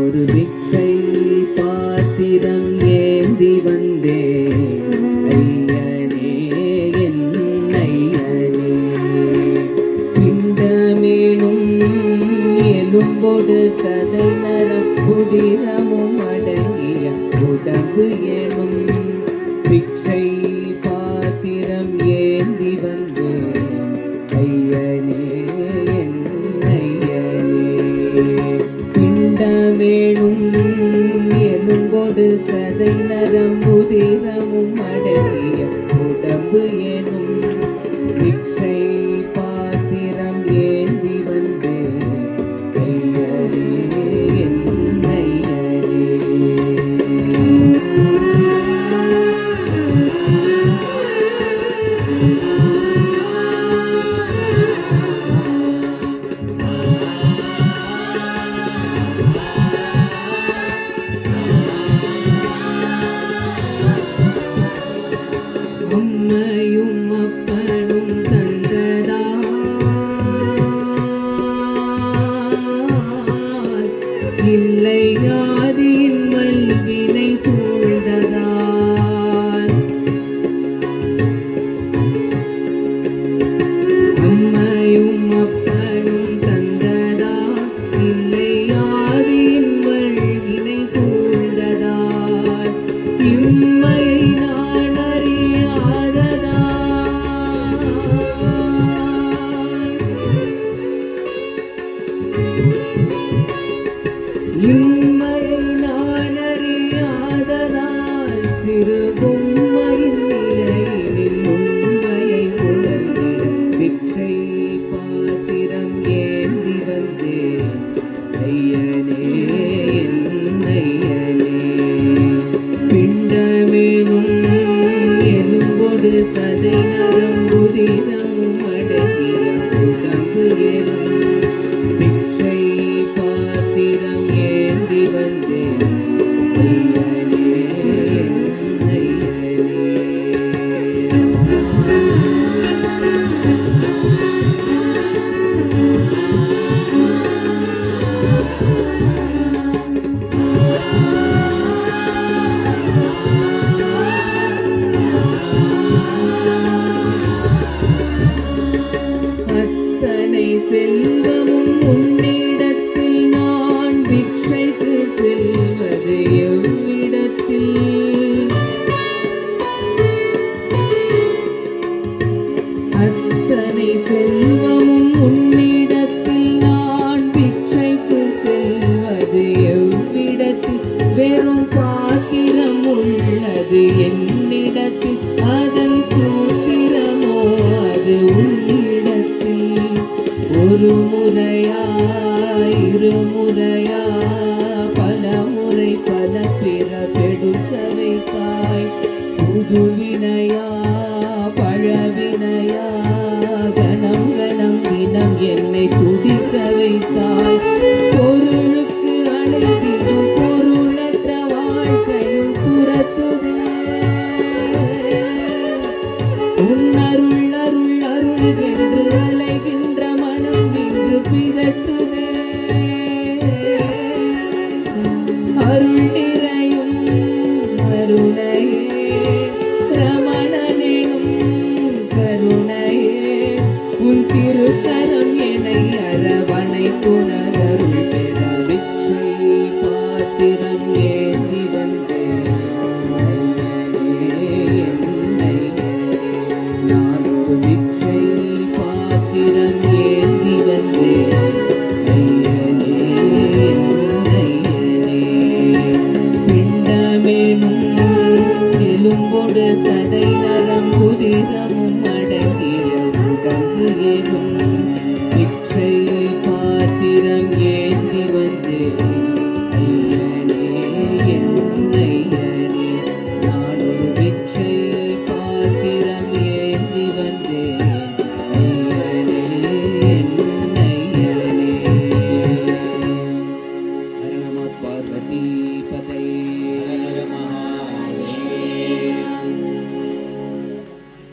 ஒரு பிக்ஷை பாத்திரம் ஏந்தி வந்தேன் ஐயனே என் ஐயனே. பிண்டமேனும் எலும்பொடு சதை நரப்புதிரமும் அடங்கிய உடம்பு எனும் பிக்ஷை பாத்திரம் ஏந்தி வந்தேன் ஐயனே என் ஐயனே. பிண்டமேனும் எலும்பொடு சதை நரம்புதிரமும் அடங்கிய உடம்பு எனும் பிக்ஷை பாத்திரம் ஏந்தி வந்தேன் ஐயனே என் ஐயனே. அம்மையும் அப்பனும் தந்ததால் இல்லை ஆதியின் வல்வினை சூழ்ந்ததால். அம்மையும் அப்பனும் தந்ததால் இல்லை ஆதியின் வல்வினை சூழ்ந்ததால். இம்மையை நான் அறியாததால் இம்மையை நான் அறியாததால் சிறு பொம்மையின் நிலையினில் உண்மையை உணர்ந்திட பிக்ஷை பாத்திரம் ஏந்தி வந்தேன் ஐயனே என் ஐயனே. பிண்டமேனும் எலும்பொடு சதை நரம்புதிரமும் அடங்கிய உடம்பு எனும் பிக்ஷை பாத்திரம் ஏந்தி வந்தேன் ஐயனே என் ஐயனே. அத்தனை செல்வமும் உன்னிடத்தில் நான் பிக்ஷைக்கு செல்வது எவ்விடத்தில். அத்தனை செல்வமும் உன்னிடத்தில் நான் பிக்ஷைக்கு செல்வது எவ்விடத்தில். வெறும் பாத்திரம் உள்ளது என்னிடத்தில் அதன் சூத்திரமோ அது உன்னிடத்தில். ஒரு முறையா இருமுறையா பல முறை பல பிறப்பெடுக்க வைத்தாய். புதுவினையா பழவினையா கணம் கணம் தினம் என்னை துடிக்க வைத்தாய். பொருளுக்கு அழைத்திடும் பொருளற்ற வாழ்க்கையும் துரத்துதே. உன் அருள் அருள் அருள் என்று அலைகின்ற மனம் இன்று பிதற்றுதே. அருள் நிறையும் அருணையே ரமணனெனும் கருணையே உன் திருக்கரம் என்னை அரவணை துணரருள் பெற பிக்ஷை பாத்திரம் ஏந்தி வந்தேன் ஐயனே என் ஐயனே. நான் ஒரு பிக்ஷை பாத்திரம் ஏந்தி வந்தேன் ஐயனே என் ஐயனே. பிண்டமேனும் எலும்பொடு